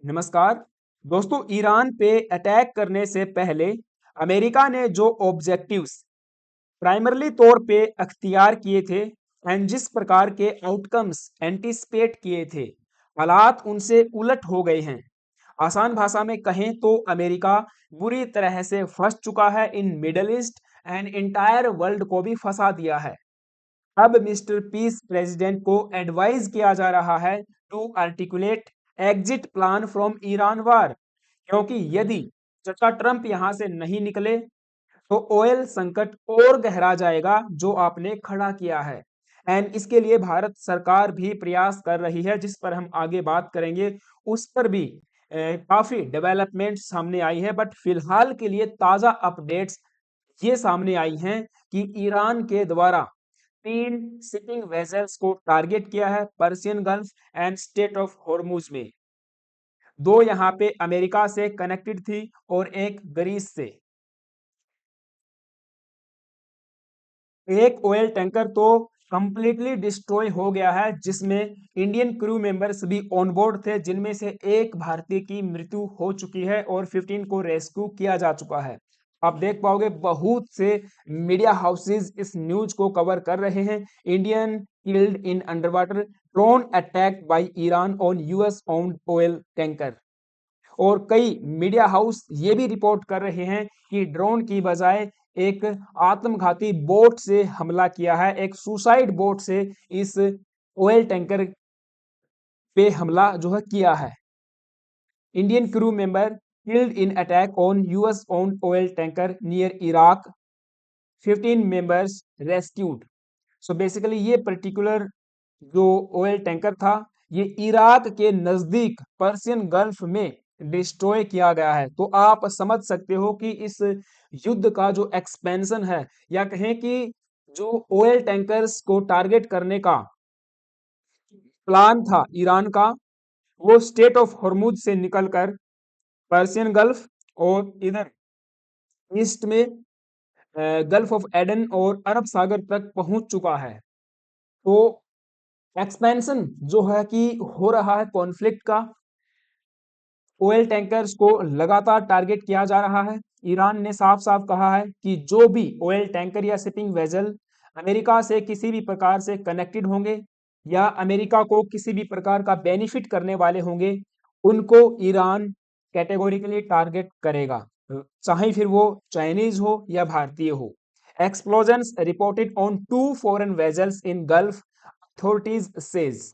नमस्कार दोस्तों। ईरान पे अटैक करने से पहले अमेरिका ने जो ऑब्जेक्टिव्स प्राइमरली तौर पे अख्तियार किए थे एंड जिस प्रकार के आउटकम्स एंटिसिपेट किए थे, हालात उनसे उलट हो गए हैं। आसान भाषा में कहें तो अमेरिका बुरी तरह से फंस चुका है in middle east and entire world को भी फंसा दिया है। अब मिस्टर पीस प्रेसिडेंट को एडवाइज किया जा रहा है to articulate exit plan from Iran war, क्योंकि यदि चाचा ट्रंप यहां से नहीं निकले तो ऑयल संकट और गहरा जाएगा जो आपने खड़ा किया है। एंड इसके लिए भारत सरकार भी प्रयास कर रही है, जिस पर हम आगे बात करेंगे। उस पर भी काफी डेवलपमेंट सामने आई है, बट फिलहाल के लिए ताजा अपडेट्स ये सामने आई हैं कि ईरान के द्वारा 3 शिपिंग वेसल्स को टारगेट किया है Persian gulf and state of Hormuz में। 2 यहाँ पे अमेरिका से कनेक्टेड थी और एक ग्रीस से। एक ऑयल टैंकर तो कंप्लीटली डिस्ट्रॉय हो गया है, जिसमें इंडियन क्रू मेंबर्स भी ऑन बोर्ड थे, जिनमें से एक भारतीय की मृत्यु हो चुकी है और 15 को रेस्क्यू किया जा चुका है। आप देख पाओगे बहुत से मीडिया हाउसेस इस न्यूज को कवर कर रहे हैं। Indian killed in under water drone attack by Iran on US owned oil tanker. और कई मीडिया हाउस ये भी रिपोर्ट कर रहे हैं कि ड्रोन की बजाय एक आत्मघाती बोट से हमला किया है, एक सुसाइड बोट से इस ऑयल टैंकर पे हमला जो है किया है। Indian crew member killed in attack on US owned oil tanker near Iraq, 15 members rescued. So basically ये पर्टिकुलर जो ऑयल टैंकर था, ये इराक के नजदीक पर्शियन गल्फ में डिस्ट्रॉय किया गया है। तो आप समझ सकते हो कि इस युद्ध का जो एक्सपेंशन है, या कहें कि जो ऑयल टैंकर्स को टारगेट करने का प्लान था ईरान का, वो स्टेट ऑफ हॉर्मुज से निकलकर पर्शियन गल्फ और इधर ईस्ट में गल्फ ऑफ एडन और अरब सागर तक पहुंच चुका है। तो एक्सपेंशन जो है कि हो रहा है कॉन्फ्लिक्ट का, ऑयल टैंकर्स को लगातार टारगेट किया जा रहा है। ईरान ने साफ साफ कहा है कि जो भी ऑयल टैंकर या शिपिंग वेजल अमेरिका से किसी भी प्रकार से कनेक्टेड होंगे या अमेरिका को किसी भी प्रकार का बेनिफिट करने वाले होंगे, उनको ईरान कैटेगोरिकली टारगेट करेगा, चाहे फिर वो चाइनीज हो या भारतीय हो। Explosions reported on 2 foreign vessels in gulf, authorities says.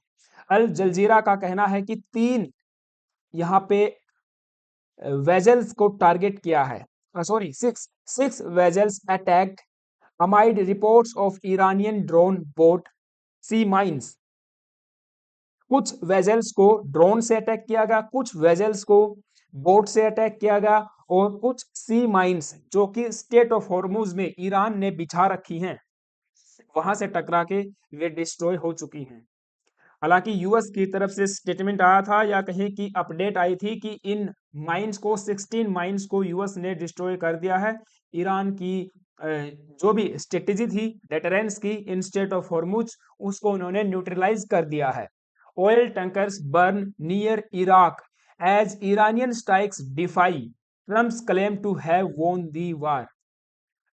Al Jazeera का कहना है कि 3 यहाँ पे वेजल्स को टारगेट किया है। Sorry, 6 vessels attacked amid reports of Iranian drone boat sea mines. कुछ वेजल्स को ड्रोन से अटैक किया गया, कुछ वेजल्स को बोट से अटैक किया गया, और कुछ सी माइंस जो कि स्टेट ऑफ हॉर्मुज में ईरान ने बिछा रखी हैं, वहां से टकरा के वे डिस्ट्रॉय हो चुकी हैं। हालांकि यूएस की तरफ से स्टेटमेंट आया था, या कहें कि अपडेट आई थी, कि इन माइंस को 16 माइंस को यूएस ने डिस्ट्रॉय कर दिया है। ईरान की जो भी स्ट्रेटेजी थी डेटरेंस की इन स्टेट ऑफ हॉर्मुज, उसको उन्होंने न्यूट्रलाइज कर दिया है। Oil tankers burn near Iraq as Iranian strikes defy Trump's claim to have won the वार।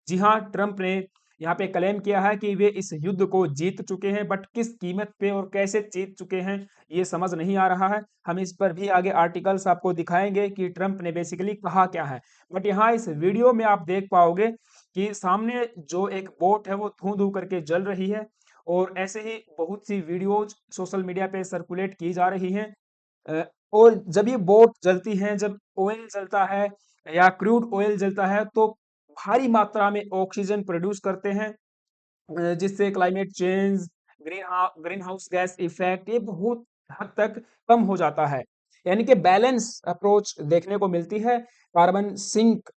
जी हाँ, ट्रंप ने यहाँ पे क्लेम किया है कि वे इस युद्ध को जीत चुके हैं, बट किस कीमत पे और कैसे जीत चुके हैं ये समझ नहीं आ रहा है। हम इस पर भी आगे आर्टिकल्स आपको दिखाएंगे कि ट्रंप ने बेसिकली कहा क्या है। बट यहाँ इस वीडियो में आप देख पाओगे कि सामने जो एक बोट है वो धू धू करके जल रही है, और ऐसे ही बहुत सी वीडियोज सोशल मीडिया पे सर्कुलेट की जा रही हैं। और जब ये बोट जलती है, जब ऑयल जलता है या क्रूड ऑयल जलता है, तो भारी मात्रा में ऑक्सीजन प्रोड्यूस करते हैं, जिससे climate change, green house gas effect ये बहुत हद तक कम हो जाता है। यानी कि बैलेंस अप्रोच देखने को मिलती है। कार्बन सिंक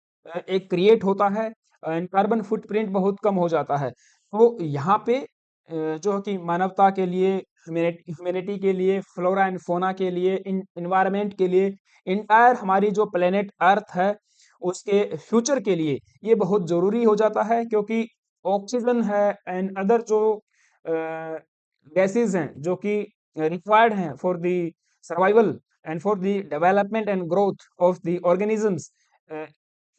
एक क्रिएट होता है एंड कार्बन फुटप्रिंट बहुत कम हो जाता है। तो यहाँ पे जो कि मानवता के लिए, ह्यूमैनिटी के लिए, फ्लोरा एंड फोना के लिए, इन्वायरमेंट के लिए, इंटायर हमारी जो प्लेनेट अर्थ है उसके फ्यूचर के लिए ये बहुत जरूरी हो जाता है, क्योंकि ऑक्सीजन है एंड अदर जो गैसेस हैं जो कि रिक्वायर्ड हैं for the survival, and for the development and growth of the organisms,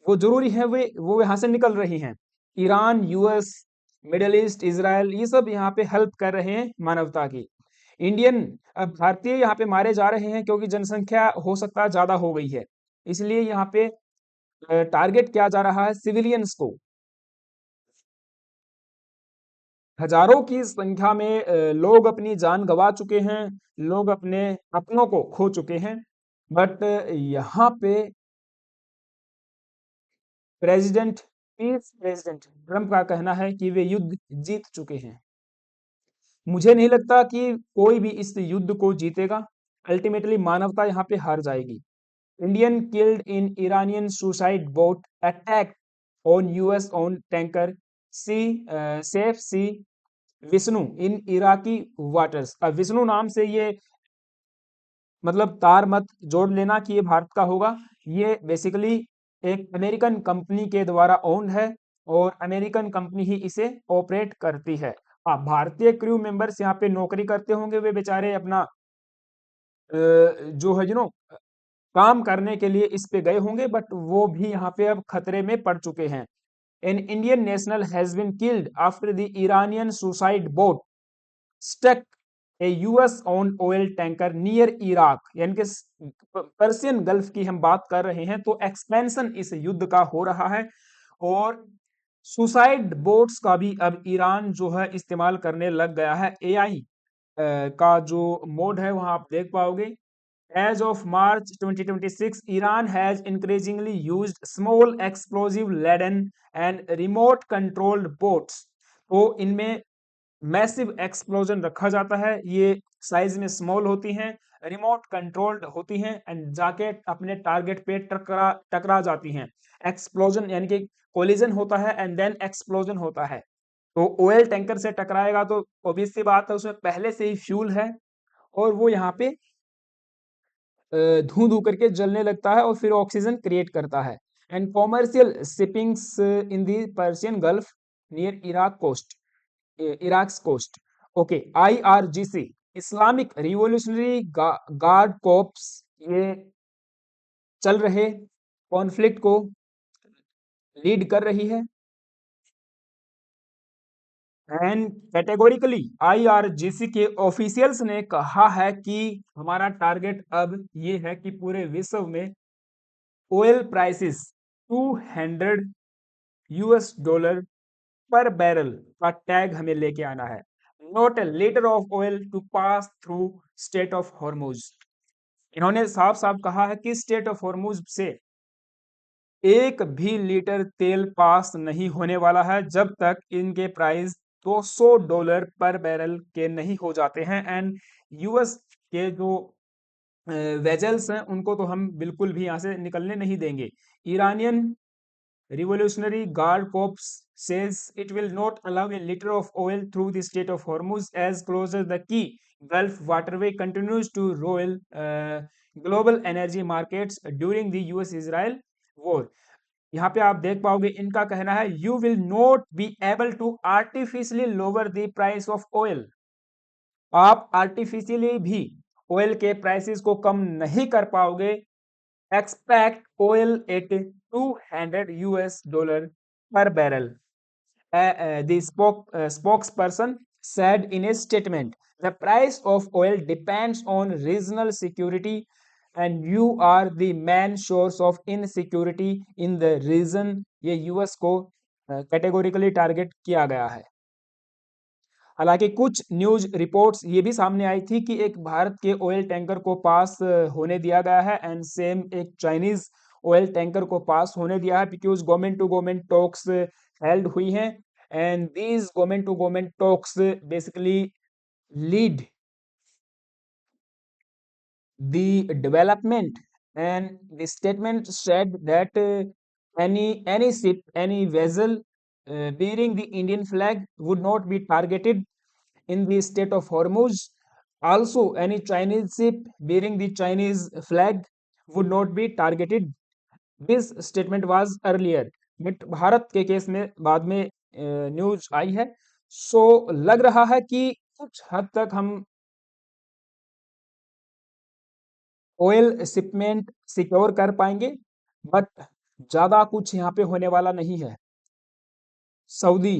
वो जरूरी है, वे वो यहाँ से निकल रही हैं। Iran, US, middle east, Israel, ये सब यहाँ पे हेल्प कर रहे हैं मानवता की। इंडियन भारतीय यहाँ पे मारे जा रहे हैं क्योंकि जनसंख्या हो सकता है ज्यादा हो गई है, इसलिए यहाँ पे टारगेट किया जा रहा है सिविलियंस को। हजारों की संख्या में लोग अपनी जान गंवा चुके हैं, लोग अपने अपनों को खो चुके हैं। बट यहाँ पे प्रेसिडेंट ट्रम्प का कहना है कि वे युद्ध जीत चुके हैं। मुझे नहीं लगता कि कोई भी इस युद्ध को जीतेगा। अल्टीमेटली मानवता यहाँ पे हार जाएगी। Indian killed in Iranian suicide boat attack on US owned tanker sea safe sea Vishnu in Iraqi waters. अब विष्णु नाम से ये मतलब तार मत जोड़ लेना कि ये भारत का होगा। ये बेसिकली एक अमेरिकन कंपनी के द्वारा ओन्ड है और अमेरिकन कंपनी ही इसे ऑपरेट करती है। हाँ, भारतीय क्रू मेंबर्स यहाँ पे नौकरी करते होंगे, वे बेचारे अपना जो है काम करने के लिए इस पे गए होंगे, बट वो भी यहाँ पे अब खतरे में पड़ चुके हैं। An Indian national has been killed after the Iranian suicide boat struck a US owned oil tanker near Iraq, यानी कि पर्सियन गल्फ की हम बात कर रहे हैं, तो एक्सपेंशन इस युद्ध का हो रहा है। और सुसाइड बोट्स का भी अब ईरान जो है इस्तेमाल करने लग गया है। एआई का जो मोड है वहां आप देख पाओगे। As of March 2026, Iran has increasingly used small explosive laden and remote controlled boats। तो इनमें मैसिव एक्सप्लोजन रखा जाता है, ये साइज में स्मॉल होती हैं, रिमोट कंट्रोल्ड होती हैं एंड जाके अपने टारगेट पे टकरा टकरा जाती हैं। एक्सप्लोजन यानी कि कोलिजन होता है एंड देन एक्सप्लोजन होता है। तो ऑयल टैंकर से टकराएगा तो ऑब्वियस सी बात है, उसमें पहले से ही फ्यूल है और वो यहाँ पे धू धू करके जलने लगता है और फिर ऑक्सीजन क्रिएट करता है। And commercial shippings in the Persian Gulf near Iraq coast. Okay, IRGC Islamic Revolutionary Guard Corps, ये चल रहे कॉन्फ्लिक्ट को लीड कर रही है। एंड कैटेगोरिकली आईआरजीसी के ऑफिशियल्स ने कहा है कि हमारा टारगेट अब ये है कि पूरे विश्व में oil prices 200 US dollar per barrel का टैग हमें लेके आना है। Not a litre of oil to pass through strait of Hormuz. इन्होंने साफ साफ कहा है कि स्टेट ऑफ हॉर्मुज से एक भी लीटर तेल पास नहीं होने वाला है जब तक इनके प्राइस $200 पर बैरल के नहीं हो जाते हैं। एंड यूएस के जो वेजल्स हैं उनको तो हम बिल्कुल भी यहाँ से निकलने नहीं देंगे। Iranian Revolutionary Guard Corps says it will not allow a liter of oil through the Strait of Hormuz as closes the key Gulf waterway continues to roil global energy markets during the US-Israel war। यहाँ पे आप देख पाओगे इनका कहना है you will not be able to artificially lower the price of oil। आप artificially भी ऑयल के प्राइसेस को कम नहीं कर पाओगे। Expect oil at 200 US dollar per barrel, the spokesperson said in a statement. The price of oil depends on regional security and you are the main source of insecurity in the region। ये US को categorically target किया गया है। हालांकि कुछ news reports ये भी सामने आई थी कि एक भारत के ऑयल टैंकर को पास होने दिया गया है एंड सेम एक चाइनीज ऑयल टैंकर को पास होने दिया है because government to government talks held हुई हैं and these government to government talks basically lead the development, and the statement said that any ship, any vessel bearing the Indian flag would not be targeted in the state of Hormuz। Also, any Chinese ship bearing the Chinese flag would not be targeted। This statement was earlier, but Bharat के case में बाद में news आई है। सो लग रहा है कि कुछ हद तक हम ऑयल शिपमेंट सिक्योर कर पाएंगे, बट ज्यादा कुछ यहाँ पे होने वाला नहीं है। Saudi,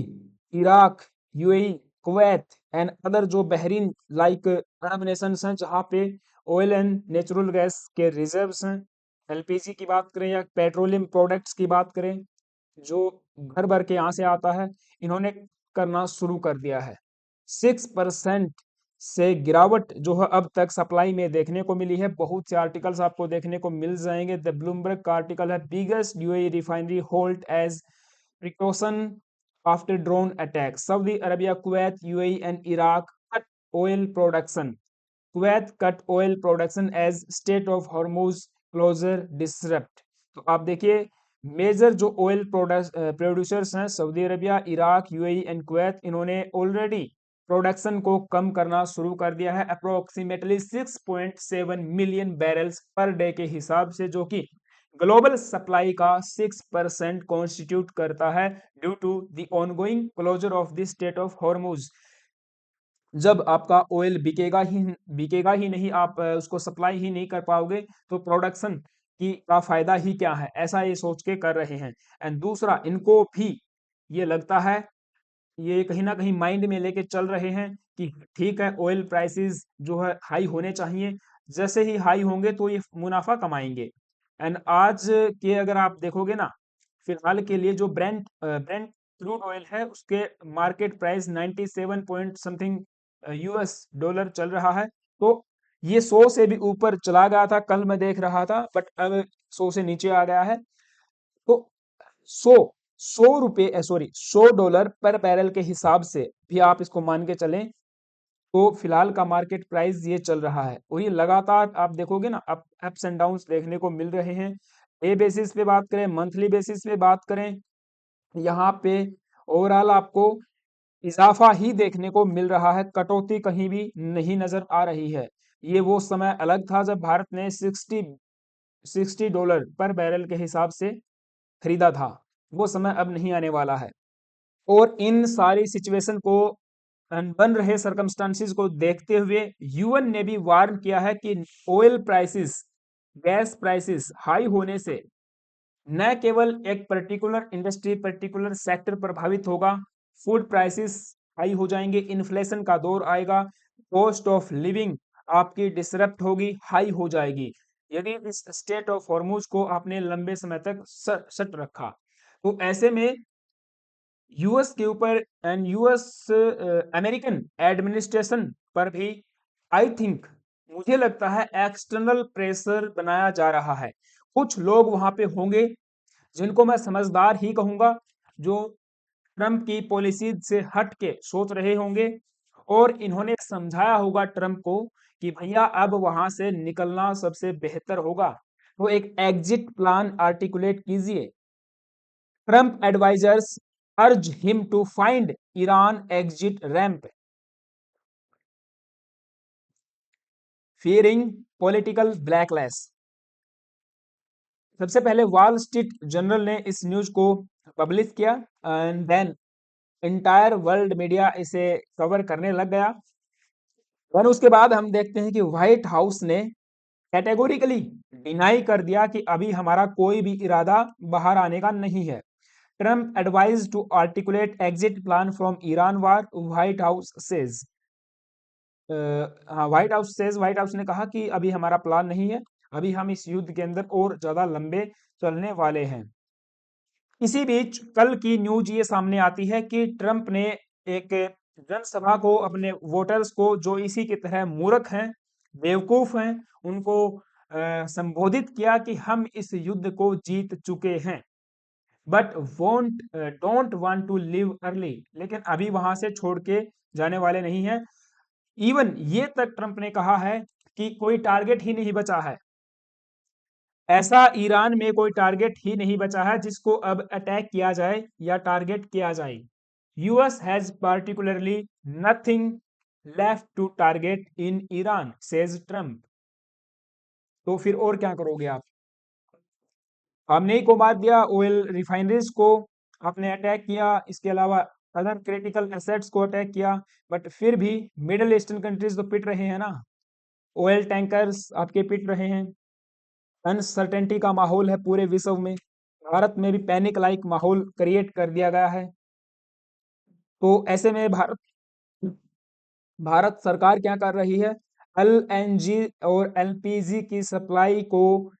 Iraq, UAE, Kuwait and other जो बहरीन लाइक अरब नेशंस हैं जहाँ पे ऑयल एंड नेचुरल गैस के रिजर्व्स हैं, एलपीजी की बात करें या पेट्रोलियम प्रोडक्ट्स की बात करें जो भर भर के यहाँ से आता है, इन्होंने करना शुरू कर दिया है। 6% से गिरावट जो है अब तक सप्लाई में देखने को मिली है। बहुत से आर्टिकल्स आपको देखने को मिल जाएंगे। द ब्लूमबर्ग का आर्टिकल है biggest UAE refinery hold as precaution after drone attack, Saudi Arabia, Kuwait, UAE and Iraq cut oil production, Kuwait cut oil production as strait of Hormuz closure disrupt. तो आप देखिए major जो oil producers हैं Saudi Arabia, Iraq, UAE and Kuwait, इन्होंने already production को कम करना शुरू कर दिया है approximately 6.7 million barrels per day के हिसाब से, जो कि ग्लोबल सप्लाई का 6% कॉन्स्टिट्यूट करता है due to the ongoing closure of the strait of Hormuz. जब आपका ऑयल बिकेगा ही नहीं, आप उसको सप्लाई ही नहीं कर पाओगे, तो प्रोडक्शन की का फायदा ही क्या है, ऐसा ये सोच के कर रहे हैं। एंड दूसरा, इनको भी ये लगता है, ये कहीं ना कहीं माइंड में लेके चल रहे हैं कि ठीक है ऑयल प्राइसेस जो है हाई होने चाहिए, जैसे ही हाई होंगे तो ये मुनाफा कमाएंगे। एंड आज के अगर आप देखोगे ना, फिलहाल के लिए जो ब्रेंट क्रूड ऑयल है उसके market price 97 point something US dollar चल रहा है। तो ये 100 से भी ऊपर चला गया था, कल मैं देख रहा था, बट अब 100 से नीचे आ गया है। तो 100 100 रुपये सॉरी $100 पर बैरल के हिसाब से भी आप इसको मान के चलें, तो फिलहाल का मार्केट प्राइस ये चल रहा है। और ये लगातार आप देखोगे ना, अप्स एंड डाउन्स देखने को मिल रहे हैं। डे बेसिस पे बात करें, मंथली बेसिस पे बात करें, यहाँ पे ओवरऑल आपको इजाफा ही देखने को मिल रहा है, कटौती कहीं भी नहीं नजर आ रही है। ये वो समय अलग था जब भारत ने $60 पर बैरल के हिसाब से खरीदा था, वो समय अब नहीं आने वाला है। और इन सारी सिचुएशन को बन रहे सरकमस्टांसिस को देखते हुए यूएन ने भी वार्न किया है कि oil prices, gas prices high होने से न केवल एक पर्टिकुलर इंडस्ट्री, पर्टिकुलर सेक्टर प्रभावित होगा, फूड प्राइसेस हाई हो जाएंगे, इन्फ्लेशन का दौर आएगा, कॉस्ट ऑफ लिविंग आपकी डिसरप्ट होगी, हाई हो जाएगी यदि इस स्टेट ऑफ हॉर्मुज को आपने लंबे समय तक सट रखा। तो ऐसे में यूएस के ऊपर एंड यूएस अमेरिकन एडमिनिस्ट्रेशन पर भी आई थिंक, मुझे लगता है एक्सटर्नल प्रेशर बनाया जा रहा है। कुछ लोग वहां पे होंगे जिनको मैं समझदार ही कहूंगा, जो ट्रंप की पॉलिसी से हट के सोच रहे होंगे और इन्होंने समझाया होगा ट्रंप को कि भैया अब वहां से निकलना सबसे बेहतर होगा, तो एक एग्जिट प्लान आर्टिकुलेट कीजिए। Trump advisers urge him to find Iran exit ramp, fearing political blacklist. सबसे पहले वॉल स्ट्रीट जर्नल ने इस न्यूज को पब्लिश किया and then entire world media इसे कवर करने लग गया। और उसके बाद हम देखते हैं कि व्हाइट हाउस ने कैटेगोरिकली डिनाई कर दिया कि अभी हमारा कोई भी इरादा बाहर आने का नहीं है। Trump advise to articulate exit plan from Iran war, White House says. हाँ, व्हाइट हाउस ने कहा कि अभी हमारा प्लान नहीं है, अभी हम इस युद्ध के अंदर और ज्यादा लंबे चलने वाले हैं। इसी बीच कल की न्यूज ये सामने आती है कि ट्रंप ने एक जनसभा को, अपने वोटर्स को जो इसी की तरह मूर्ख हैं, बेवकूफ हैं, उनको संबोधित किया कि हम इस युद्ध को जीत चुके हैं, but won't don't want to leave early, लेकिन अभी वहां से छोड़ के जाने वाले नहीं हैं। इवन ये तक ट्रंप ने कहा है कि कोई टारगेट ही नहीं बचा है, ऐसा ईरान में कोई टारगेट ही नहीं बचा है जिसको अब अटैक किया जाए या टारगेट किया जाए। US has particularly nothing left to target in Iran, says Trump. तो फिर और क्या करोगे आप? हमने ही को मार दिया, ऑयल रिफाइनरीज को आपने अटैक किया, इसके अलावा अदर क्रिटिकल एसेट्स को अटैक किया, बट फिर भी मिडिल ईस्टर्न कंट्रीज तो पिट रहे हैं ना। ऑयल टैंकर्स आपके पिट रहे हैं, अनसर्टेनिटी का माहौल है पूरे विश्व में, भारत में भी पैनिक लाइक माहौल क्रिएट कर दिया गया है। तो ऐसे में भारत भारत सरकार क्या कर रही है, एलएनजी और एलपीजी की सप्लाई को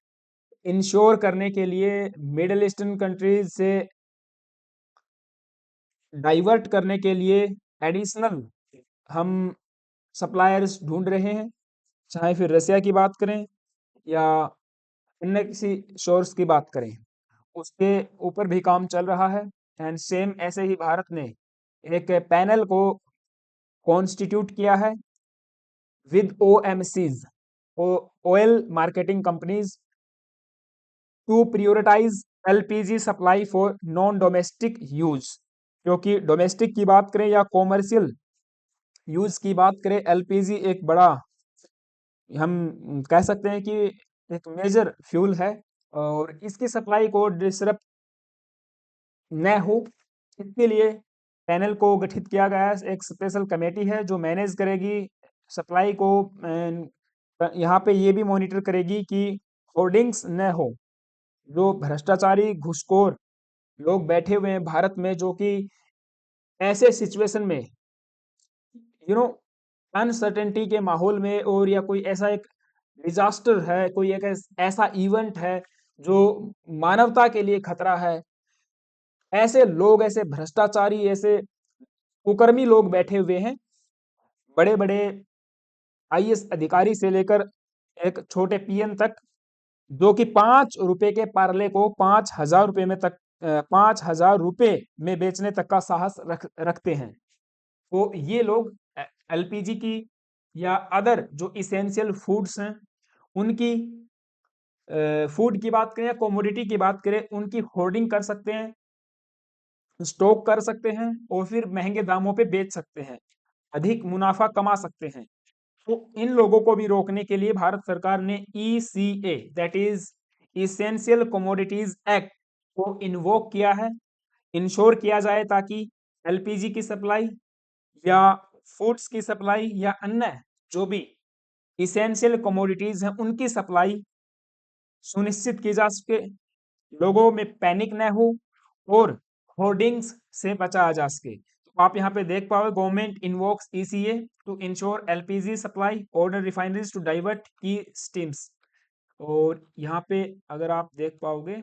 इंश्योर करने के लिए मिडिल ईस्टर्न कंट्रीज से डाइवर्ट करने के लिए एडिशनल हम सप्लायर्स ढूंढ रहे हैं, चाहे फिर रसिया की बात करें या अन्य किसी सोर्स की बात करें, उसके ऊपर भी काम चल रहा है। एंड सेम ऐसे ही भारत ने एक पैनल को कॉन्स्टिट्यूट किया है with OMCs, oil marketing companies, to prioritize LPG supply for non domestic use. क्योंकि डोमेस्टिक की बात करें या कॉमर्शियल यूज की बात करें, एलपीजी एक बड़ा, हम कह सकते हैं कि एक मेजर फ्यूल है, और इसकी सप्लाई को डिसरप्ट न हो, इसके लिए पैनल को गठित किया गया है। एक स्पेशल कमेटी है जो मैनेज करेगी सप्लाई को, यहाँ पे ये भी मॉनिटर करेगी कि होर्डिंग्स न हो, जो भ्रष्टाचारी घुसखोर लोग बैठे हुए हैं भारत में, जो कि ऐसे सिचुएशन में यू नो अनसर्टेनिटी के माहौल में, और या कोई ऐसा एक डिजास्टर है, कोई एक ऐसा इवेंट है जो मानवता के लिए खतरा है, ऐसे लोग, ऐसे भ्रष्टाचारी, ऐसे कुकर्मी लोग बैठे हुए हैं, बड़े बड़े आईएएस अधिकारी से लेकर एक छोटे पीएन तक, जो कि 5 रुपए के पार्ले को 5,000 रुपए में तक 5,000 रुपए में बेचने तक का साहस रखते हैं। तो ये लोग एलपीजी की या अदर जो इसेंशियल फूड्स हैं उनकी, फूड की बात करें या कमोडिटी की बात करें, उनकी होर्डिंग कर सकते हैं, स्टॉक कर सकते हैं, और फिर महंगे दामों पे बेच सकते हैं, अधिक मुनाफा कमा सकते हैं। तो इन लोगों को भी रोकने के लिए भारत सरकार ने ECA, that is essential commodities act को इन्वोक किया है, इंश्योर किया जाए ताकि एलपीजी की सप्लाई या फूड्स की सप्लाई या अन्य जो भी इसेंशियल कमोडिटीज हैं उनकी सप्लाई सुनिश्चित की जा सके, लोगों में पैनिक न हो, और होर्डिंग्स से बचा जा सके। तो आप यहाँ पे देख पाओगे, government invokes ECA to ensure LPG supply, order refineries to divert key streams. और यहाँ पे अगर आप देख पाओगे,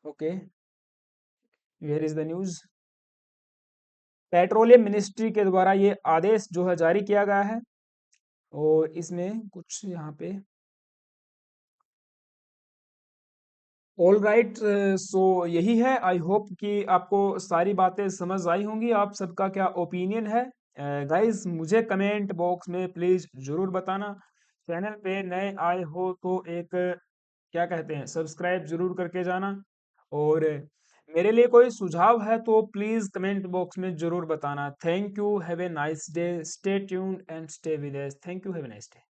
okay, where is the news, petroleum ministry के द्वारा ये आदेश जो है जारी किया गया है, और इसमें कुछ यहाँ पे ऑल राइट। सो यही है, आई होप कि आपको सारी बातें समझ आई होंगी, आप सबका क्या ओपिनियन है गाइस, मुझे कमेंट बॉक्स में प्लीज जरूर बताना। चैनल पे नए आए हो तो एक क्या कहते हैं, सब्सक्राइब जरूर करके जाना, और मेरे लिए कोई सुझाव है तो प्लीज कमेंट बॉक्स में जरूर बताना। Thank you, have a nice day, stay tuned and stay with us, thank you, have a nice day.